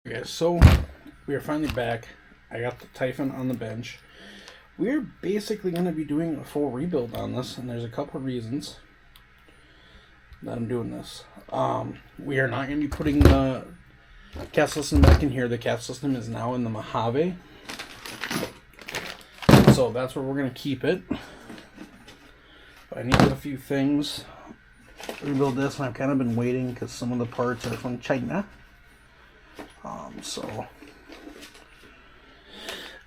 Okay, so we are finally back. I got the Typhon on the bench. We're basically going to be doing a full rebuild on this, and there's a couple of reasons that I'm doing this. We are not going to be putting the cast system back in here. The cast system is now in the Mojave, so that's where we're going to keep it. But I needed a few things to rebuild this, and I've kind of been waiting because some of the parts are from China. So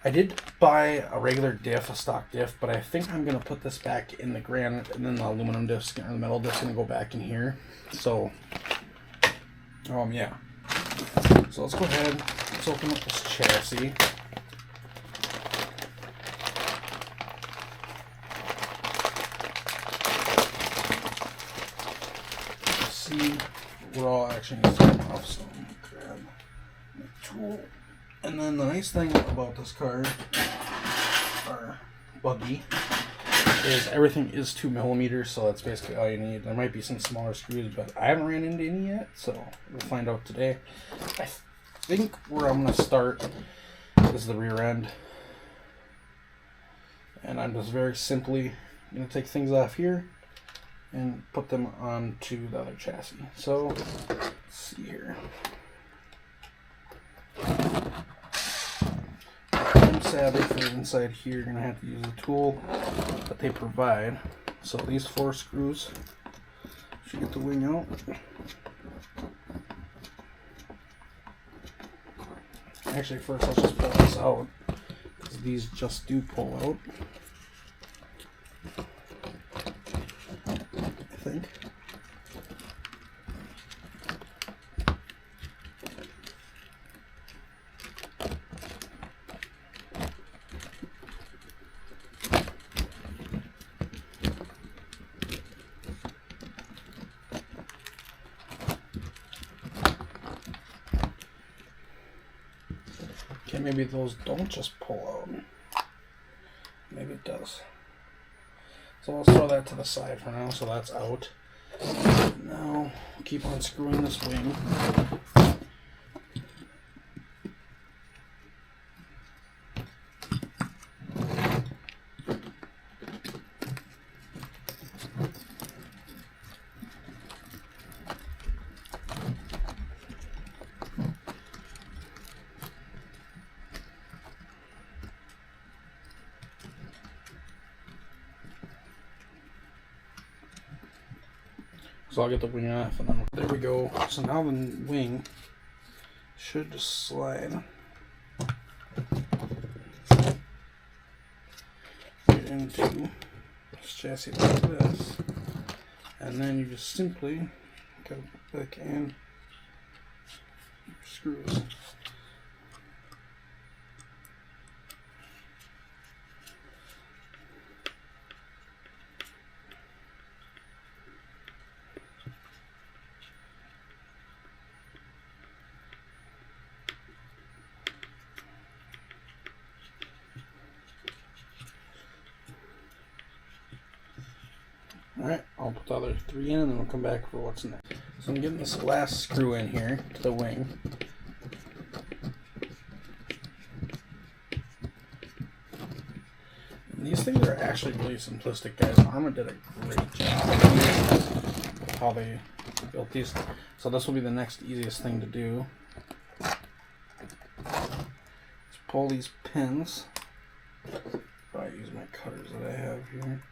I did buy a regular diff, a stock diff, but I think I'm gonna put this back in the granite, and then the aluminum disc or the metal disc gonna go back in here. So yeah. So let's go ahead. Let's open up this chassis. Let's see. We're all actually gonna start off. So I'm gonna grab my tool. And then the nice thing about this car, or buggy, is everything is 2mm, so that's basically all you need. There might be some smaller screws, but I haven't ran into any yet, so we'll find out today. I think where I'm going to start is the rear end. And I'm just very simply going to take things off here and put them onto the other chassis. So, let's see here. Sadly, for the inside here, you're going to have to use the tool that they provide. So these 4 screws should get the wing out. Actually, first let's just pull this out, because these just do pull out, I think. Okay, maybe those don't just pull out. Maybe it does. So let's throw that to the side for now, so that's out. Now, keep on screwing this wing. So I'll get the wing off, and then there we go. So now the wing should just slide right into this chassis like this, and then you just simply go back in your screws. Alright, I'll put the other 3 in and then we'll come back for what's next. So I'm getting this last screw in here to the wing. And these things are actually really simplistic, guys. Arrma did a great job with how they built these. So this will be the next easiest thing to do. Just pull these pins. I use my cutters that I have here.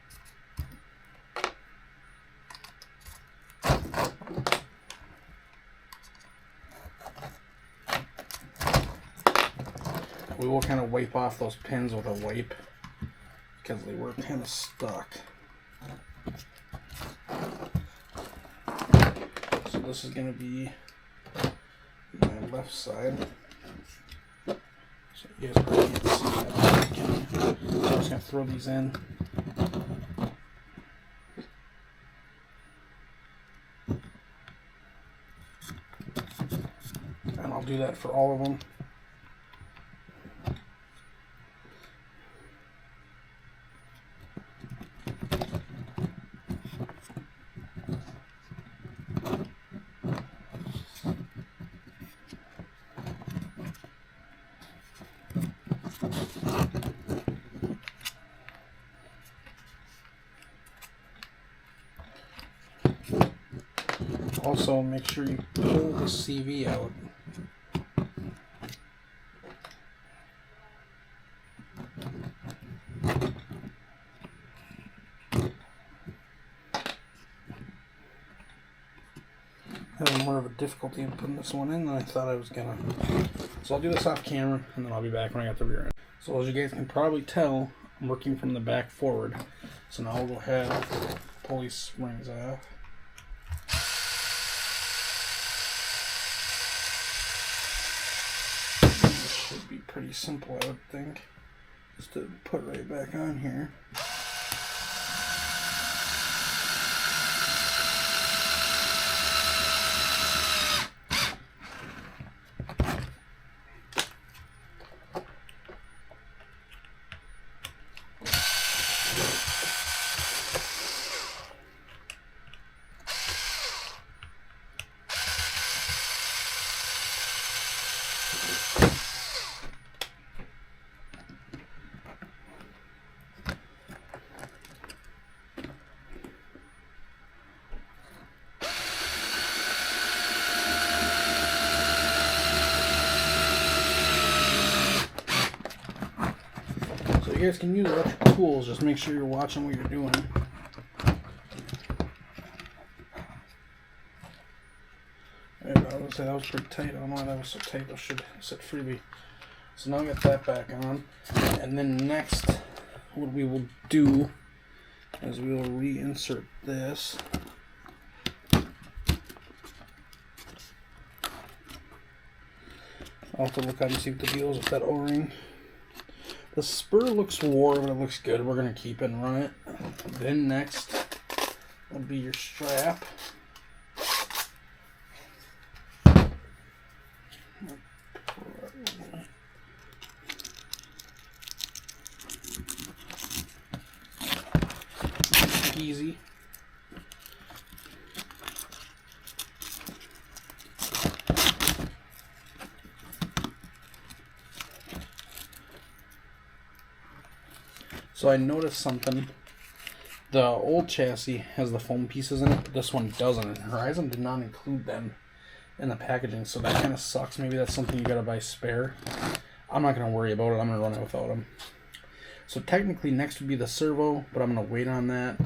We will kind of wipe off those pins with a wipe because they were kind of stuck. So this is going to be my left side. So you guys probably can't see that. I'm just going to throw these in. And I'll do that for all of them. also make sure you pull the CV out. Having more of a difficulty in putting this one in than I thought I was gonna. So I'll do this off camera and then I'll be back when I got the rear end. So as you guys can probably tell, I'm working from the back forward. So now I'll go ahead and pull these springs off. This should be pretty simple, I would think. Just to put right back on here. You guys can use electrical tools, just make sure you're watching what you're doing. I was gonna say that was pretty tight. I don't know why that was so tight. That should sit freely. So now I got that back on. And then next, what we will do is we will reinsert this. I'll have to look out and see what the deal is with that O-ring. The spur looks wore, but it looks good. We're going to keep it and run it. Then next will be your strap. Easy. So I noticed something. The old chassis has the foam pieces in it, but this one doesn't. And Horizon did not include them in the packaging, so that kind of sucks. Maybe that's something you gotta buy spare. I'm not gonna worry about it. I'm gonna run it without them. So technically next would be the servo, but I'm gonna wait on that.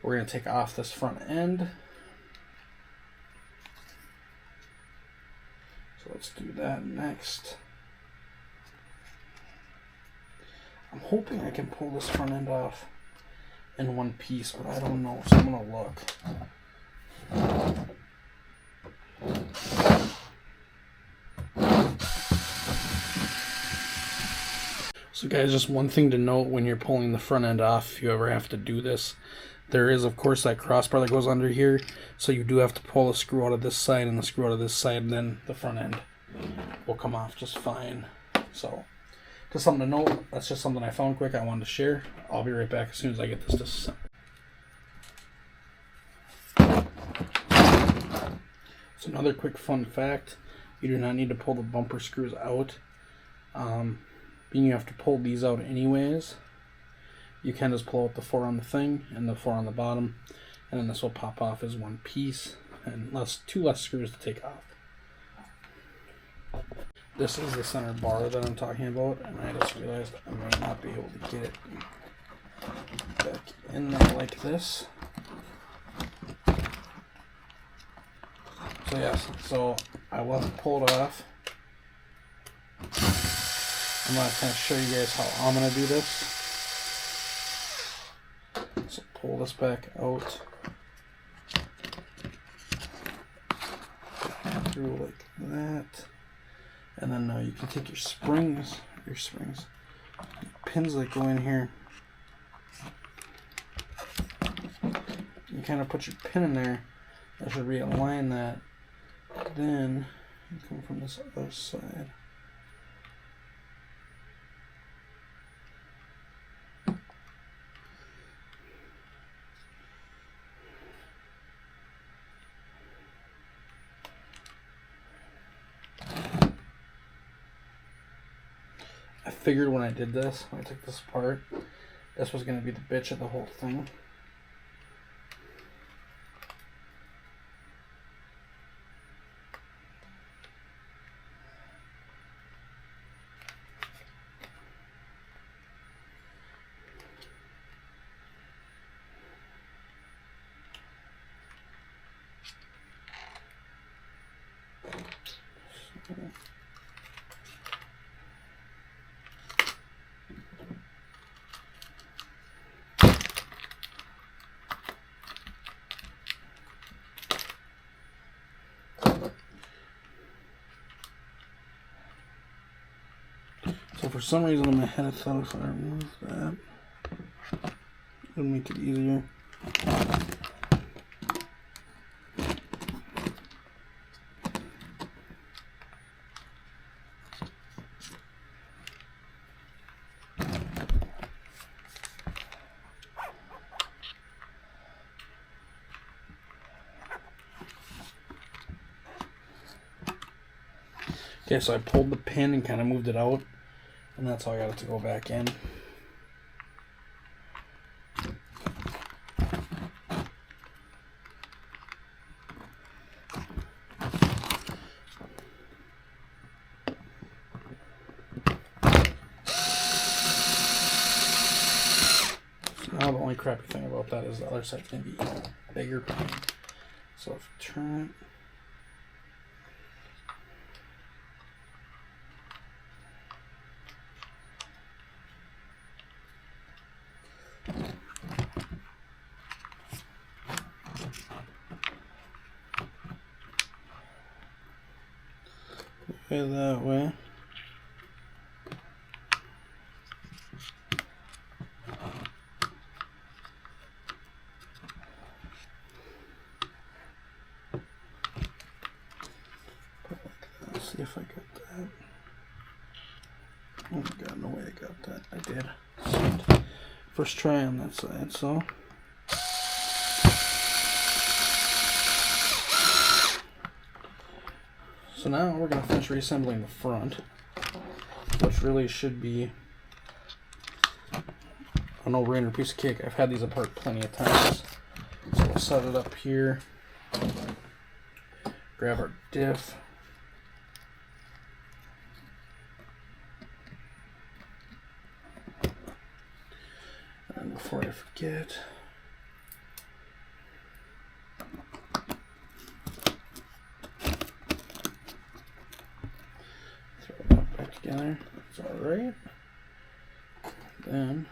We're gonna take off this front end. So let's do that next. I'm hoping I can pull this front end off in one piece, but I don't know, so I'm gonna look. So guys, just one thing to note when you're pulling the front end off, if you ever have to do this, there is of course that crossbar that goes under here, so you do have to pull the screw out of this side and the screw out of this side, and then the front end will come off just fine. So just something to note. That's just something I found quick I wanted to share. I'll be right back as soon as I get this disassembled. So another quick fun fact, you do not need to pull the bumper screws out. Being you have to pull these out anyways, you can just pull out the 4 on the thing and the 4 on the bottom, and then this will pop off as one piece and two less screws to take off. This is the center bar that I'm talking about, and I just realized I might not be able to get it back in there like this. So yes, so I will have to pull it off. I'm going to kind of show you guys how I'm going to do this. So pull this back out. Through like that. And then now you can take your springs, pins that go in here. You kind of put your pin in there. That should realign that. Then you come from this other side. I figured when I did this, when I took this apart, this was going to be the bitch of the whole thing. So for some reason in my head I thought if I remove that, it would make it easier. Okay, so I pulled the pin and kind of moved it out, and that's how I got it to go back in. So now the only crappy thing about that is the other side's going to be bigger pin. So if you turn it, that way. Let's see if I got that. Oh my god, no way I got that. I did. Sweet. First try on that side, so. So now we're going to finish reassembling the front, which really should be a no-brainer piece of cake. I've had these apart plenty of times. So we'll set it up here, grab our diff, and before I forget, together. That's alright. Then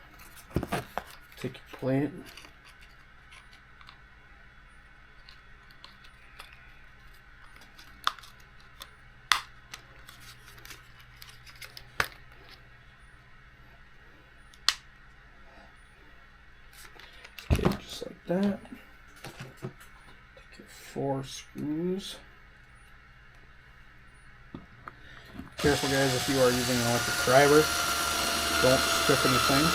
take your plate, okay, just like that. Take your 4 screws. Careful guys, if you are using an electric driver, don't strip anything.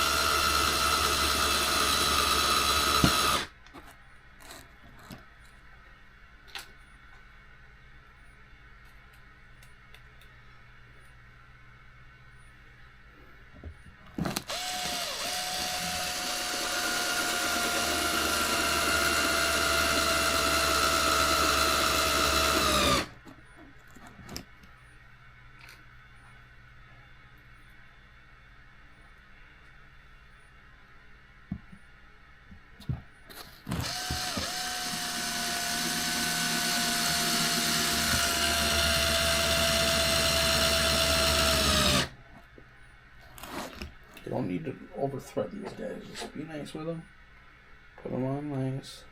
You don't need to over thread these guys, just be nice with them. Put them on nice.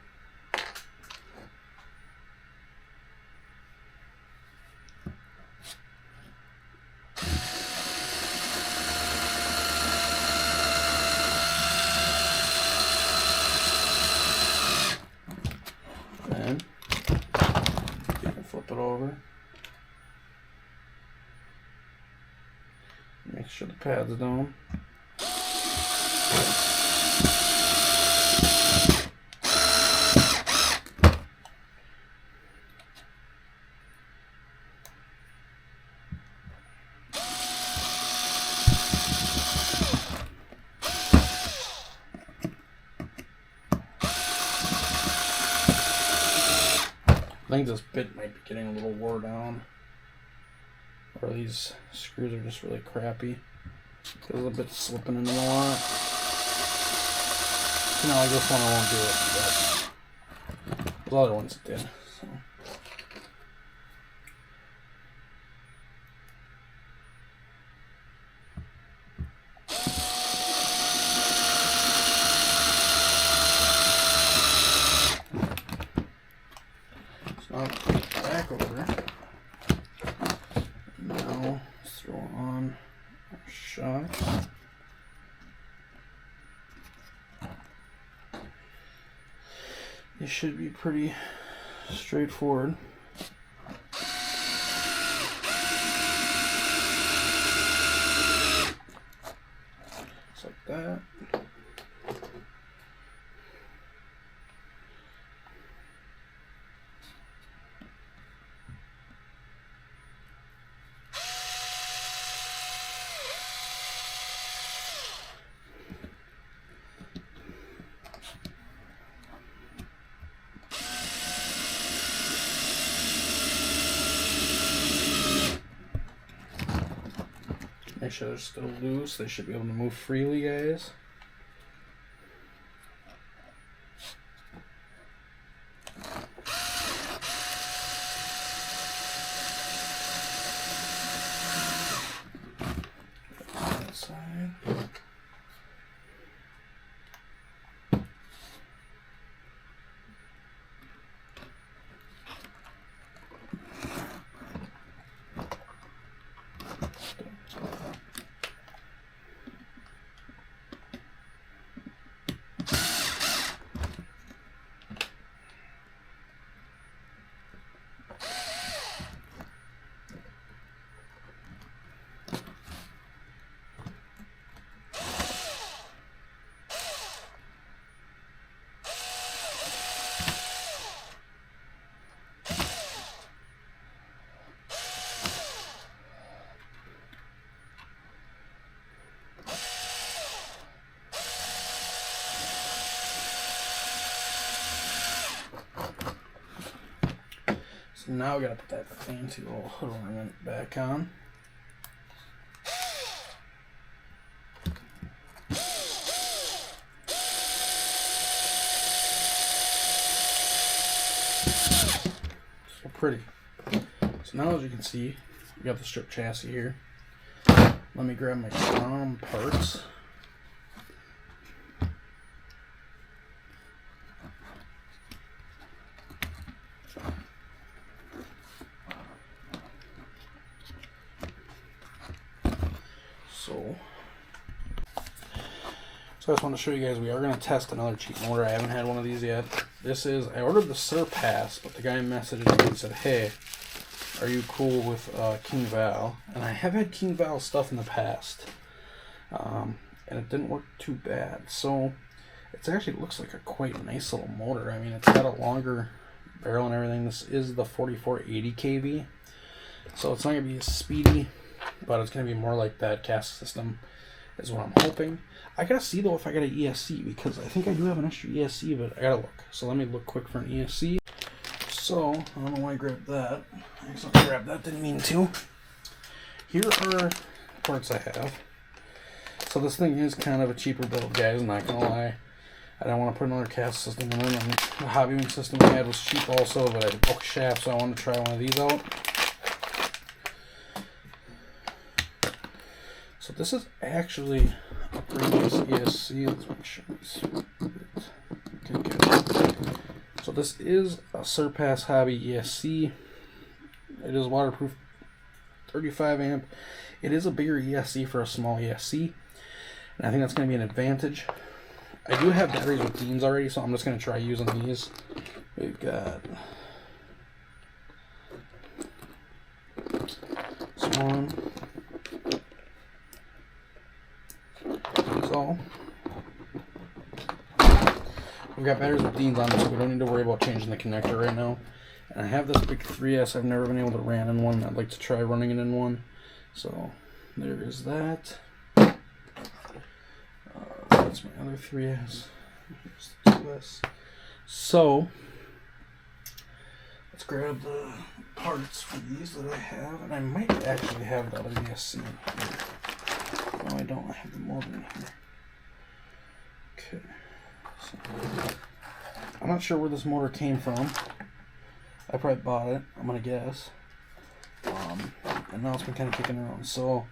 Then you can flip it over. Make sure the pad's down. I think this bit might be getting a little wore down, or these screws are just really crappy. There's a bit slipping in them a lot. You know, like this one I won't do it, but the other ones it did. So. shocks. These should be pretty straightforward. Just like that. Make sure they're still loose. They should be able to move freely, guys. That side. So now we gotta put that fancy little hood ornament back on. So pretty. So now as you can see, we got the strip chassis here. Let me grab my Grom parts. So I just want to show you guys, we are going to test another cheap motor. I haven't had one of these yet. This is, I ordered the Surpass, but the guy messaged me and said, hey, are you cool with King Val? And I have had King Val stuff in the past, and it didn't work too bad. So it actually looks like a quite nice little motor. I mean, it's got a longer barrel and everything. This is the 4480 kV, so it's not going to be as speedy, but it's going to be more like that cast system is what I'm hoping. I gotta see though if I got an ESC, because I think I do have an extra ESC, but I gotta look. So let me look quick for an ESC. So, I don't know why I grabbed that. I accidentally grabbed that, didn't mean to. Here are parts I have. So this thing is kind of a cheaper build, guys, not gonna lie. I don't want to put another cast system in. And the hobbyman system I had was cheap also, but I had book shaft, so I wanted to try one of these out. So this is actually a previous ESC. Let's make sure it's okay, good. So this is a Surpass Hobby ESC. It is waterproof, 35 amp. It is a bigger ESC for a small ESC, and I think that's going to be an advantage. I do have batteries with Deans already, so I'm just going to try using these. We've got this one. So we've got batteries with Deans on them, so we don't need to worry about changing the connector right now. And I have this big 3S. I've never been able to ran in one. I'd like to try running it in one. So there is that. That's my other 3S. Here's the 2S. So let's grab the parts for these that I have, and I might actually have the other ESC here. No, I don't. I have the motor in here. Okay. So, I'm not sure where this motor came from. I probably bought it, I'm gonna guess. And now it's been kind of kicking around. So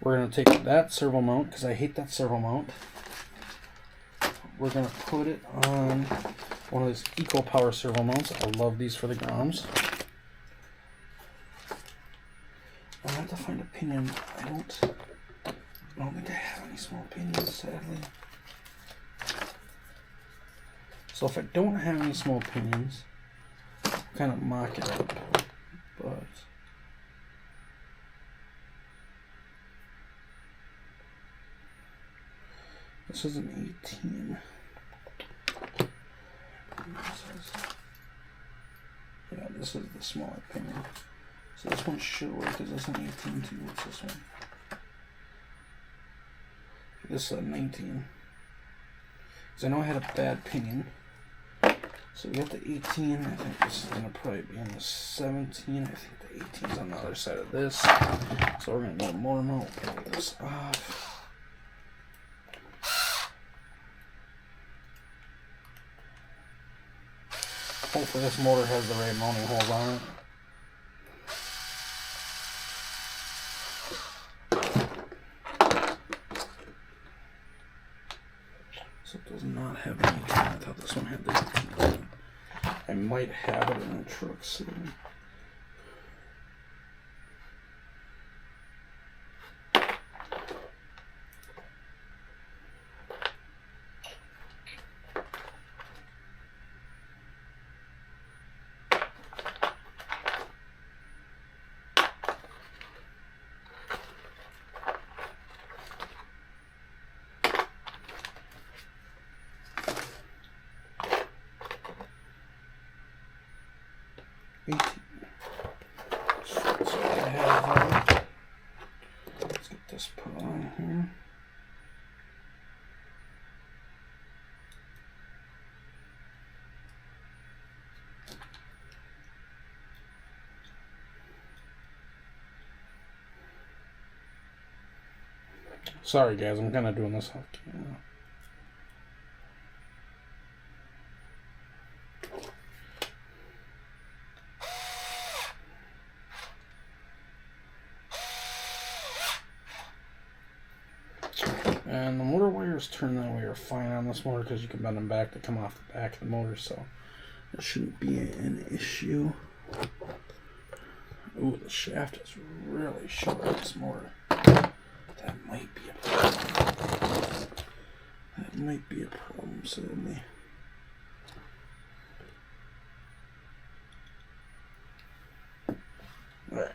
we're gonna take that servo mount, because I hate that servo mount. We're gonna put it on one of these Eco Power servo mounts. I love these for the Groms. I have to find a pinion. I don't I don't think I have any small pinions, sadly. So if I don't have any small pinions, I'll kind of mock it up. But this is an 18. Yeah, this is the smaller pinion. So this one should work. Is this an 18 too? What's this one? This is a 19. Because I know I had a bad pinion. So we got the 18. I think this is going to probably be in the 17. I think the 18 is on the other side of this. So we're going to need a motor mount. We'll pull this off. Hopefully this motor has the right mounting holes on it. So it does not have any. I thought this one had the. I might have it in the truck soon. So I have, let's get this put on here. Sorry guys, I'm kind of doing this off camera. And the motor wires turn that way are fine on this motor because you can bend them back to come off the back of the motor, so that shouldn't be an issue. Ooh, the shaft is really short on this motor. That might be a problem. That might be a problem, sadly. Alright.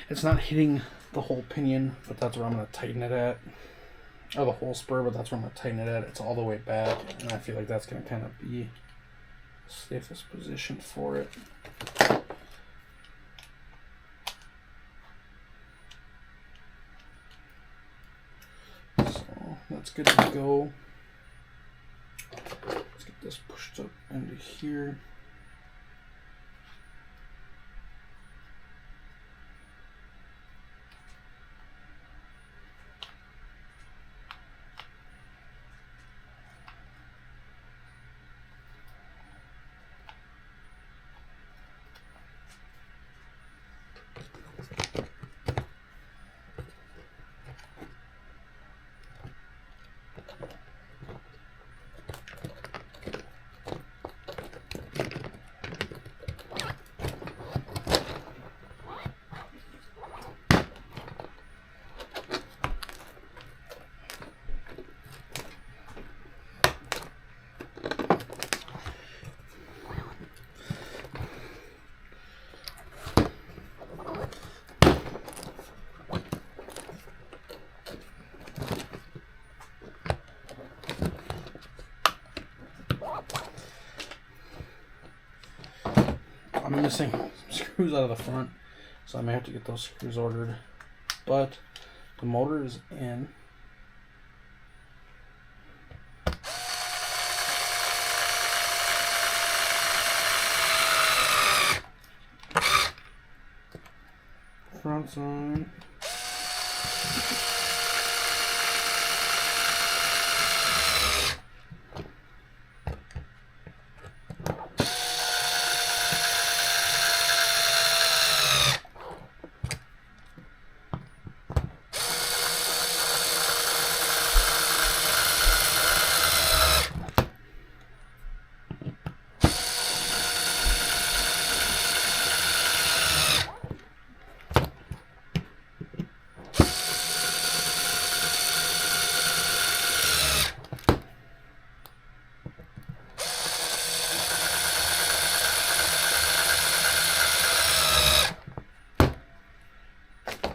It's not hitting the whole pinion, but that's where I'm going to tighten it at. Or the whole spur, but that's where I'm going to tighten it at. It's all the way back, and I feel like that's going to kind of be the safest position for it. So that's good to go. Let's get this pushed up into here. missing some screws out of the front, so I may have to get those screws ordered. But the motor is in. Front's on.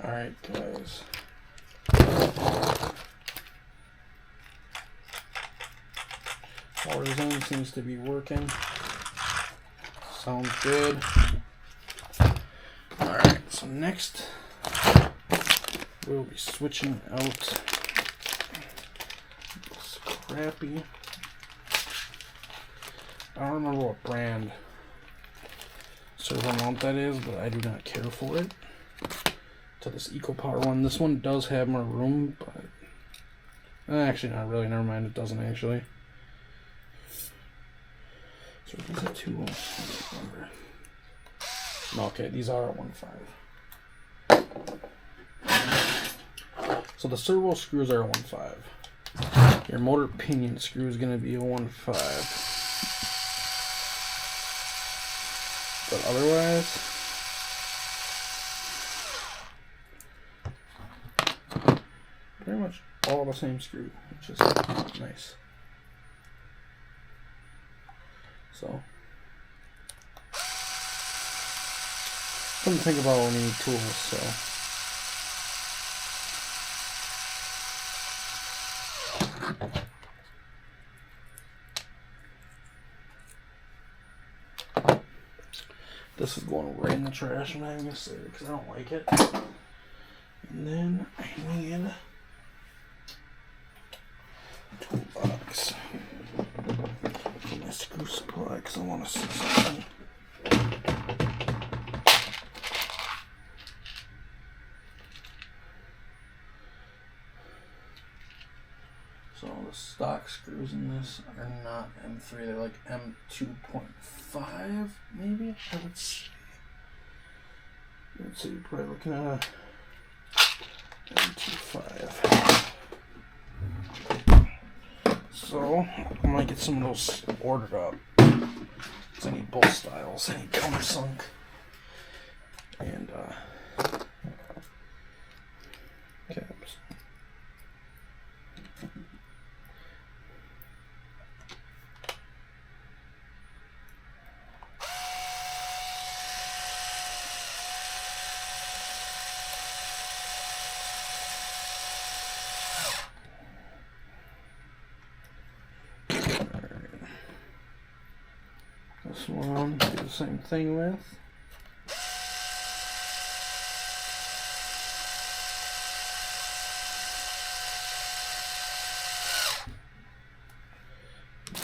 Alright guys, power zone seems to be working, sounds good. Alright, so next we'll be switching out this crappy, I don't remember what brand servo mount that is, but I do not care for it. To this EcoPower one. This one does have more room, but actually not really, never mind, it doesn't actually. So these are 2 no, okay, these are a 1.5. So the servo screws are a 1.5. Your motor pinion screw is going to be a 1.5. But otherwise, pretty much all the same screw, which is nice. So, something to think about when you need tools. So, this is going right in the trash. I'm not even gonna say it because I don't like it. And then I need toolbox for my screw supply because I want to see something. So the stock screws in this are not M3, they're like M2.5 maybe, I would say. Let's see, you're probably looking at a M2.5. So I might get some of those ordered up. Because I need both styles. I need countersunk and caps. This one, do the same thing with.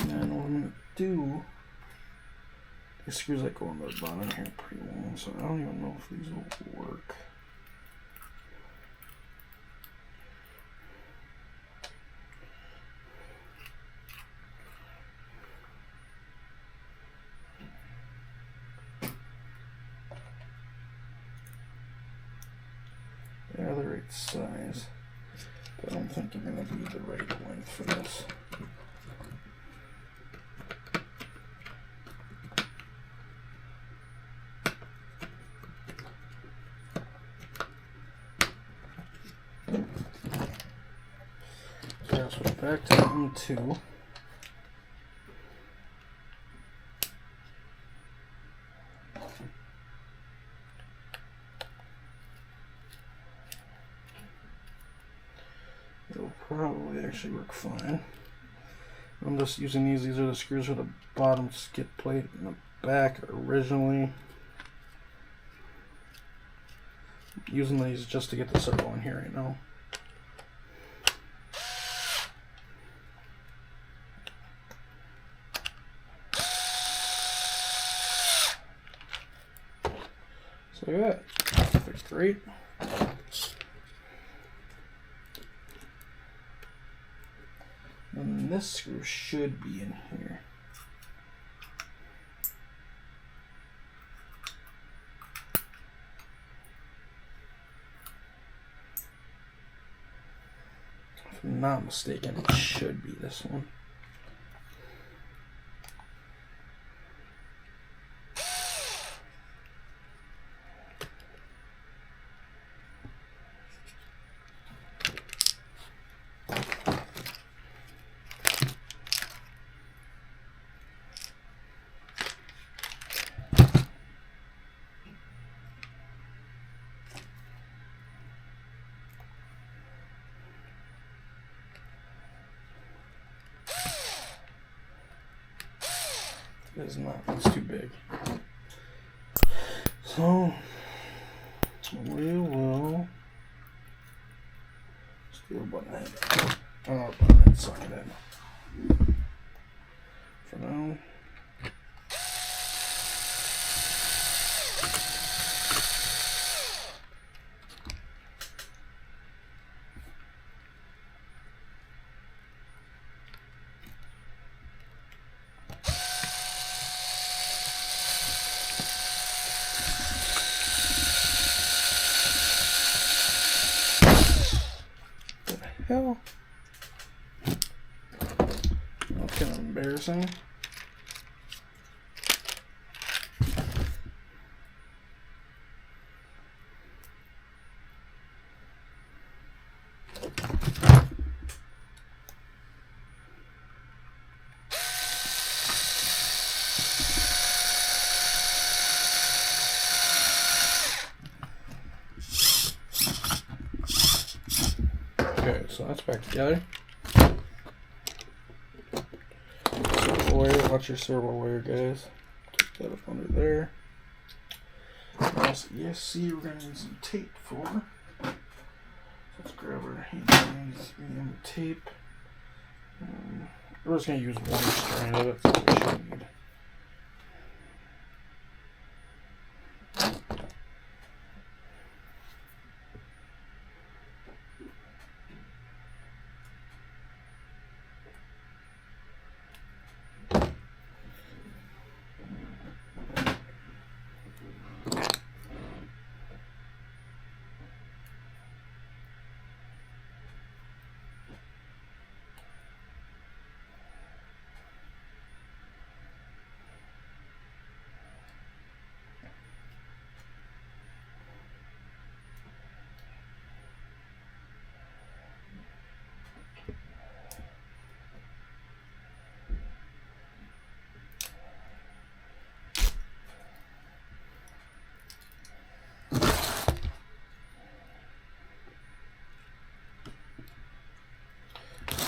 And then what I'm going to do, these screws that go on the bottom here pretty long, so I don't even know if these will work. They're the right size, but I don't think they're going to be the right length for this. So now switch back to M2. It'll probably actually work fine. I'm just using these. These are the screws for the bottom skid plate in the back originally. using these just to get the servo in here right now. So look at that. Looks great. And this screw should be in here. If I'm not mistaken, it should be this one. It is not, it's too big. So we will steal button head. I don't know what button head suck it in. For now. Hell, that's kind of embarrassing. Okay, so that's back together. Servo wire, watch your servo wire, guys. Take that up under there. Yes, ESC, we're going to need some tape for. So let's grab our hand tape. We're just going to use one strand of it, so we shouldn't need.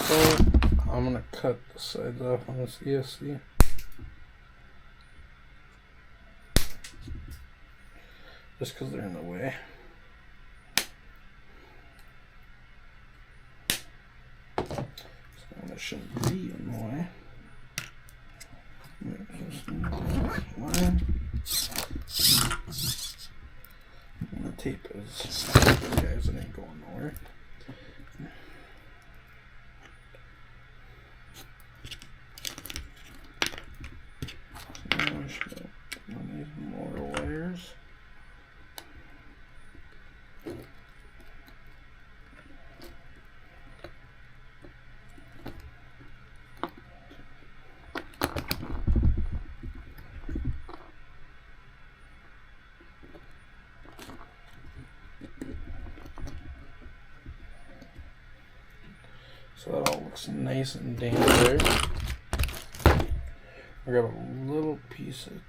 So I'm going to cut the sides off on this ESC. Just because they're in the way. So that shouldn't be in the way. And the tape is, guys, it ain't going nowhere. I need more wires. So that all looks nice and damp there. I got a little piece of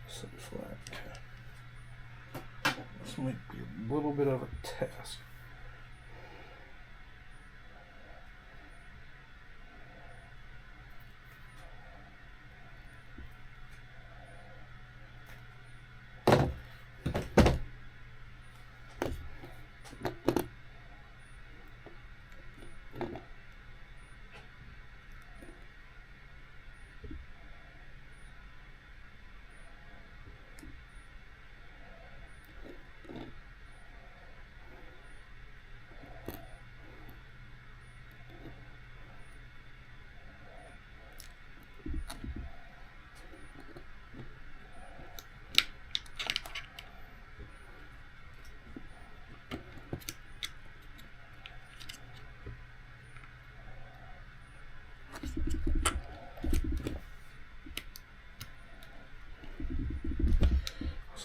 so flat. This might be a little bit of a task.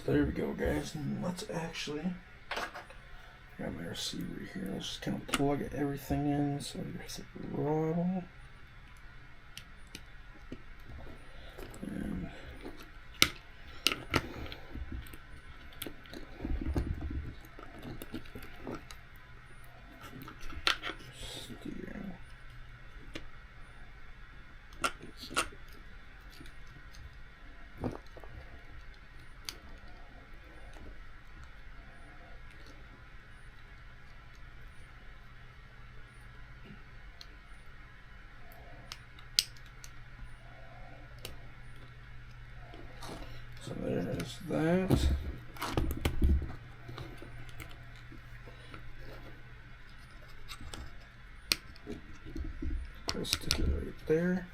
So there we go, guys. And let's actually grab my receiver here. Let's just kind of plug everything in. So there's the throttle. And steering. So there's that. I'll stick it right there.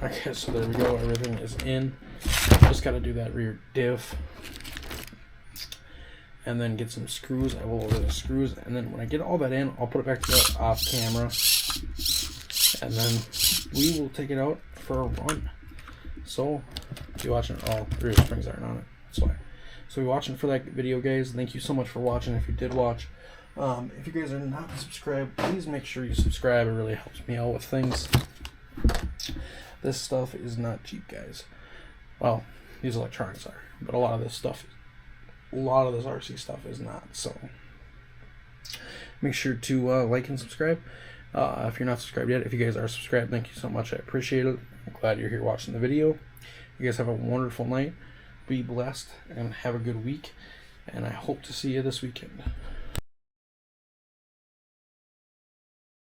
Okay, so there we go. Everything is in. Just got to do that rear diff. And then get some screws. I will order the screws. And then when I get all that in, I'll put it back together off camera. And then we will take it out for a run. So, if you're watching, oh, rear springs aren't on it. That's why. So, you're watching for that video, guys. Thank you so much for watching. If you did watch, if you guys are not subscribed, please make sure you subscribe. It really helps me out with things. This stuff is not cheap, guys. Well, these electronics are, but a lot of this stuff, a lot of this RC stuff is not. So make sure to like and subscribe. If you're not subscribed yet, if you guys are subscribed, thank you so much. I appreciate it. I'm glad you're here watching the video. You guys have a wonderful night. Be blessed and have a good week. And I hope to see you this weekend.